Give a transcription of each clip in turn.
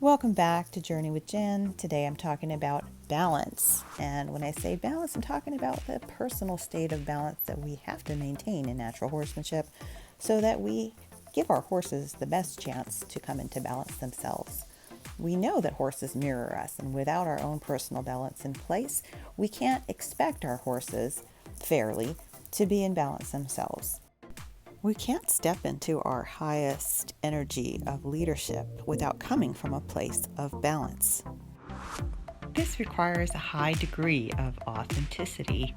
Welcome back to Journey with Jen. Today I'm talking about balance. And when I say balance, I'm talking about the personal state of balance that we have to maintain in natural horsemanship so that we give our horses the best chance to come into balance themselves. We know that horses mirror us, and without our own personal balance in place, we can't expect our horses fairly to be in balance themselves. We can't step into our highest energy of leadership without coming from a place of balance. This requires a high degree of authenticity.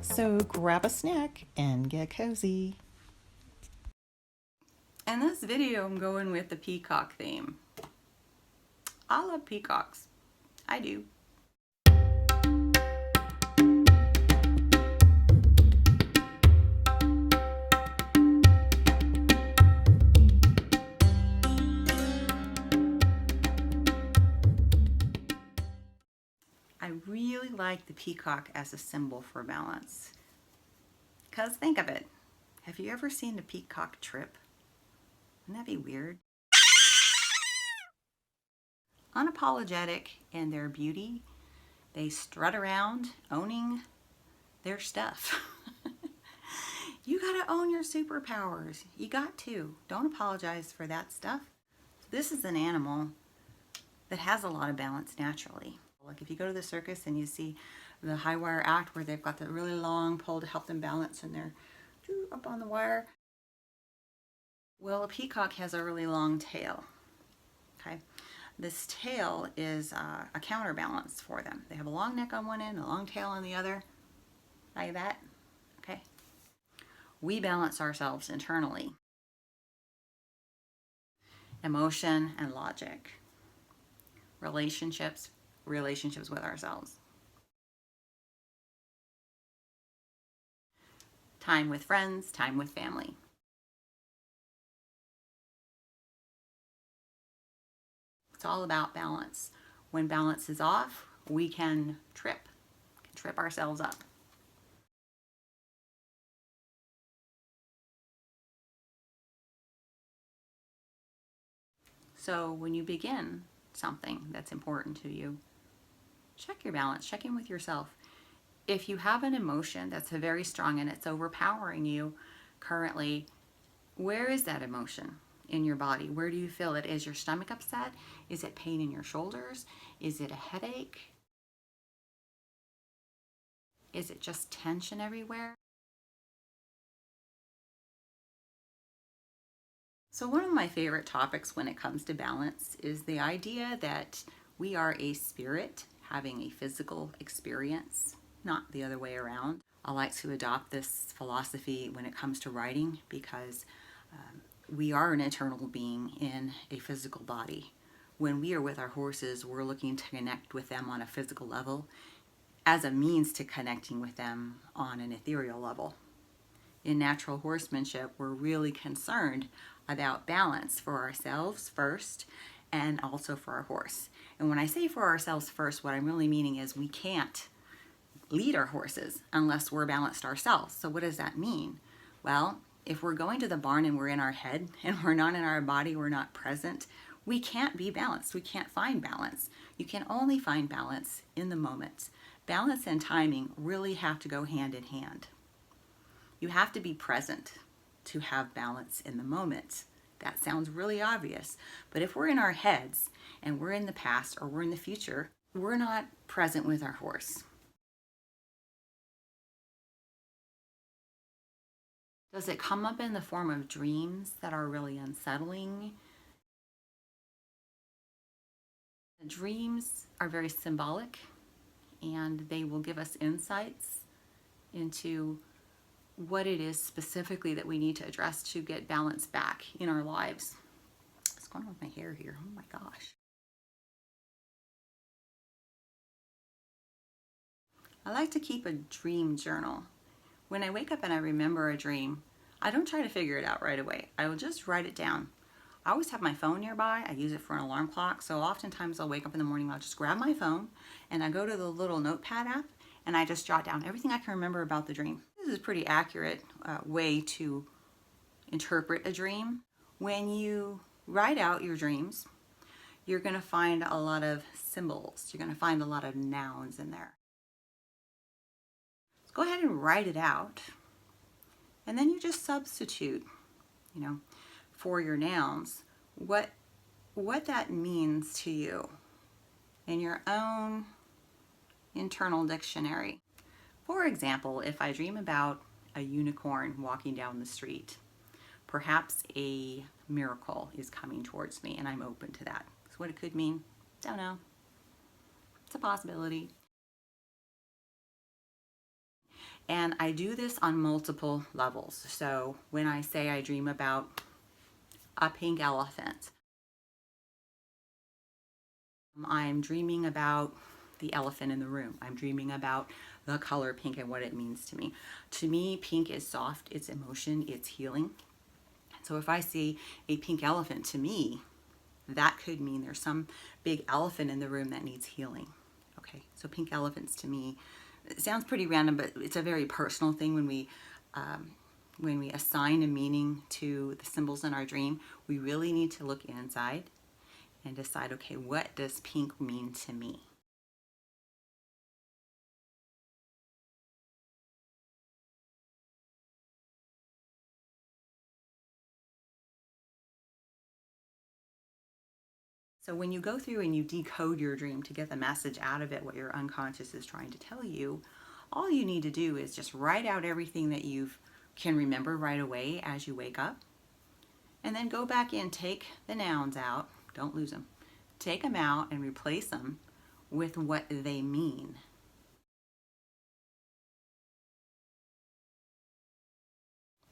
So grab a snack and get cozy. In this video, I'm going with the peacock theme. I love peacocks. I do. I really like the peacock as a symbol for balance. Because think of it. Have you ever seen a peacock trip? Wouldn't that be weird? Unapologetic in their beauty, they strut around owning their stuff. You gotta own your superpowers. You got to. Don't apologize for that stuff. This is an animal that has a lot of balance naturally. Like if you go to the circus and you see the high wire act where they've got the really long pole to help them balance and they're up on the wire. Well, a peacock has a really long tail. Okay, this tail is a counterbalance for them. They have a long neck on one end, a long tail on the other, like that. Okay, we balance ourselves internally. Emotion and logic. Relationships with ourselves. Time with friends, time with family. It's all about balance. When balance is off, we can trip ourselves up. So when you begin something that's important to you, check your balance, check in with yourself. If you have an emotion that's very strong and it's overpowering you currently, where is that emotion in your body? Where do you feel it? Is your stomach upset? Is it pain in your shoulders? Is it a headache? Is it just tension everywhere? So one of my favorite topics when it comes to balance is the idea that we are a spirit having a physical experience, not the other way around. I like to adopt this philosophy when it comes to writing because we are an eternal being in a physical body. When we are with our horses, we're looking to connect with them on a physical level as a means to connecting with them on an ethereal level. In natural horsemanship, we're really concerned about balance for ourselves first and also for our horse. And when I say for ourselves first, what I'm really meaning is we can't lead our horses unless we're balanced ourselves. So what does that mean? Well, if we're going to the barn and we're in our head and we're not in our body, we're not present, we can't be balanced. We can't find balance. You can only find balance in the moment. Balance and timing really have to go hand in hand. You have to be present to have balance in the moment. That sounds really obvious, but if we're in our heads and we're in the past or we're in the future, we're not present with our horse. Does it come up in the form of dreams that are really unsettling? The dreams are very symbolic and they will give us insights into what it is specifically that we need to address to get balance back in our lives. What's going on with my hair here? Oh my gosh. I like to keep a dream journal. When I wake up and I remember a dream, I don't try to figure it out right away. I will just write it down. I always have my phone nearby. I use it for an alarm clock. So oftentimes I'll wake up in the morning, I'll just grab my phone and I go to the little notepad app and I just jot down everything I can remember about the dream. This is a pretty accurate way to interpret a dream. When you write out your dreams, you're going to find a lot of symbols. You're going to find a lot of nouns in there. So go ahead and write it out. And then you just substitute, for your nouns, what that means to you in your own internal dictionary. For example, if I dream about a unicorn walking down the street, perhaps a miracle is coming towards me and I'm open to that. So what it could mean, don't know. It's a possibility. And I do this on multiple levels. So when I say I dream about a pink elephant, I'm dreaming about the elephant in the room. I'm dreaming about the color pink and what it means to me. To me, pink is soft, it's emotion, it's healing. So if I see a pink elephant, to me, that could mean there's some big elephant in the room that needs healing. Okay, so pink elephants to me, it sounds pretty random, but it's a very personal thing. When we assign a meaning to the symbols in our dream, we really need to look inside and decide, okay, what does pink mean to me? So when you go through and you decode your dream to get the message out of it, what your unconscious is trying to tell you, all you need to do is just write out everything that you can remember right away as you wake up. And then go back in, take the nouns out, don't lose them. Take them out and replace them with what they mean.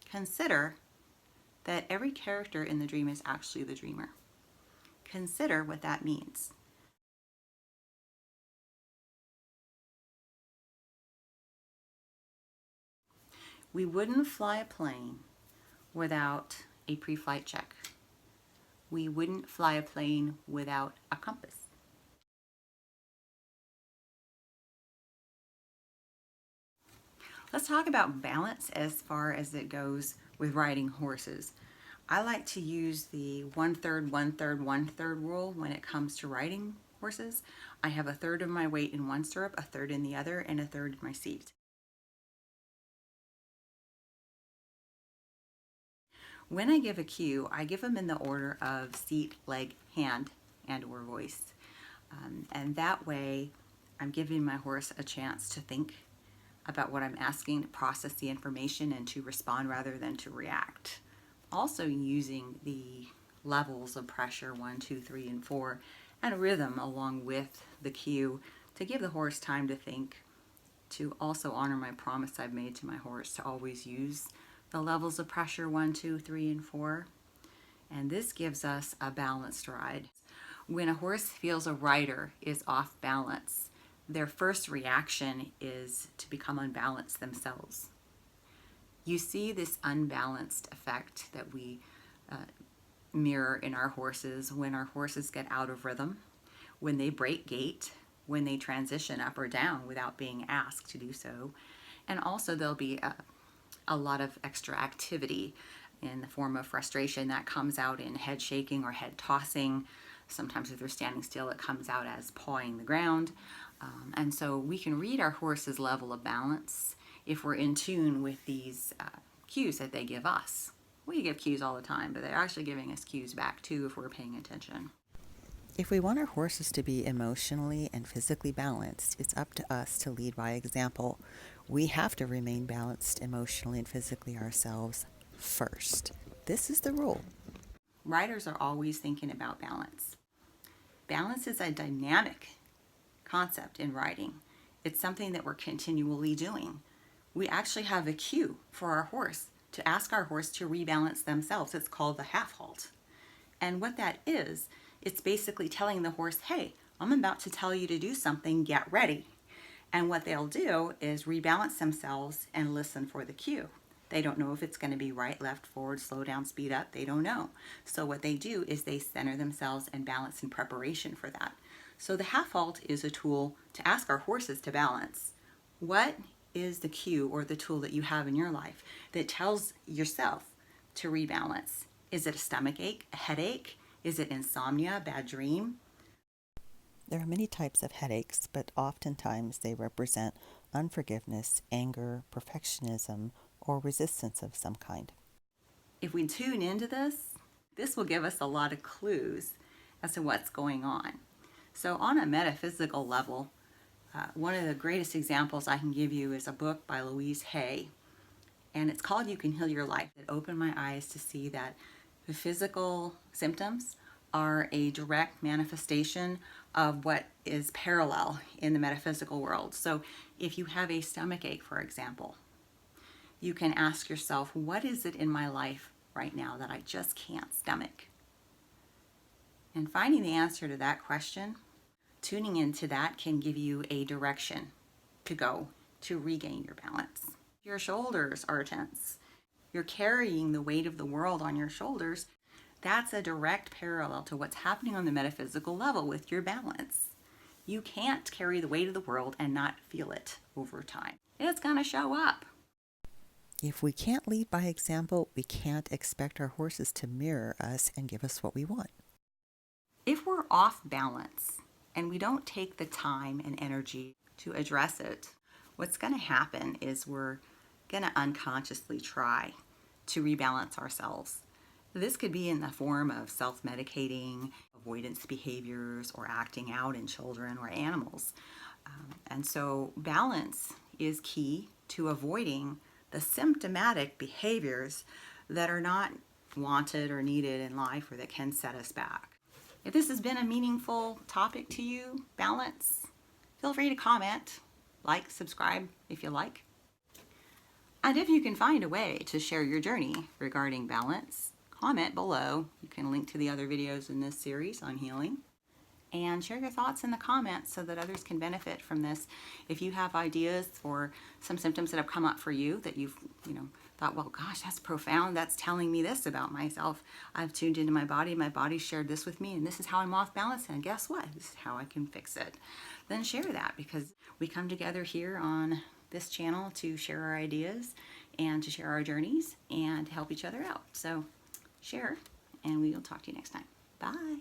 Consider that every character in the dream is actually the dreamer. Consider what that means. We wouldn't fly a plane without a pre-flight check. We wouldn't fly a plane without a compass. Let's talk about balance as far as it goes with riding horses. I like to use the 1/3, 1/3, 1/3 rule when it comes to riding horses. I have 1/3 of my weight in one stirrup, 1/3 in the other, and 1/3 in my seat. When I give a cue, I give them in the order of seat, leg, hand, and or voice. And that way, I'm giving my horse a chance to think about what I'm asking, to process the information, and to respond rather than to react. Also using the levels of pressure 1, 2, 3, and 4 and rhythm along with the cue to give the horse time to think, to also honor my promise I've made to my horse to always use the levels of pressure 1, 2, 3, and 4. And this gives us a balanced ride. When a horse feels a rider is off balance, their first reaction is to become unbalanced themselves. You see this unbalanced effect that we mirror in our horses when our horses get out of rhythm, when they break gait, when they transition up or down without being asked to do so. And also there'll be a lot of extra activity in the form of frustration that comes out in head shaking or head tossing. Sometimes if they're standing still, it comes out as pawing the ground. And so we can read our horse's level of balance if we're in tune with these cues that they give us. We give cues all the time, but they're actually giving us cues back too if we're paying attention. If we want our horses to be emotionally and physically balanced, it's up to us to lead by example. We have to remain balanced emotionally and physically ourselves first. This is the rule. Riders are always thinking about balance. Balance is a dynamic concept in riding. It's something that we're continually doing. We actually have a cue for our horse to ask our horse to rebalance themselves. It's called the half halt. And what that is, it's basically telling the horse, hey, I'm about to tell you to do something, get ready. And what they'll do is rebalance themselves and listen for the cue. They don't know if it's going to be right, left, forward, slow down, speed up. They don't know. So what they do is they center themselves and balance in preparation for that. So the half halt is a tool to ask our horses to balance. What is the cue or the tool that you have in your life that tells yourself to rebalance? Is it a stomach ache, a headache? Is it insomnia, bad dream? There are many types of headaches, but oftentimes they represent unforgiveness, anger, perfectionism, or resistance of some kind. If we tune into this will give us a lot of clues as to what's going on. So on a metaphysical level, one of the greatest examples I can give you is a book by Louise Hay, and it's called You Can Heal Your Life. It opened my eyes to see that the physical symptoms are a direct manifestation of what is parallel in the metaphysical world. So if you have a stomach ache, for example, you can ask yourself, what is it in my life right now that I just can't stomach? And finding the answer to that question, tuning into that can give you a direction to go to regain your balance. Your shoulders are tense. You're carrying the weight of the world on your shoulders. That's a direct parallel to what's happening on the metaphysical level with your balance. You can't carry the weight of the world and not feel it over time. It's going to show up. If we can't lead by example, we can't expect our horses to mirror us and give us what we want. If we're off balance and we don't take the time and energy to address it, what's going to happen is we're going to unconsciously try to rebalance ourselves. This could be in the form of self-medicating, avoidance behaviors, or acting out in children or animals. And so balance is key to avoiding the symptomatic behaviors that are not wanted or needed in life or that can set us back. If this has been a meaningful topic to you, balance, feel free to comment, like, subscribe if you like. And if you can find a way to share your journey regarding balance, comment below. You can link to the other videos in this series on healing. And share your thoughts in the comments so that others can benefit from this. If you have ideas for some symptoms that have come up for you that you've, thought, well, gosh, that's profound. That's telling me this about myself. I've tuned into my body shared this with me, and this is how I'm off balance, and guess what? This is how I can fix it. Then share that, because we come together here on this channel to share our ideas and to share our journeys and help each other out. So share, and we will talk to you next time. Bye.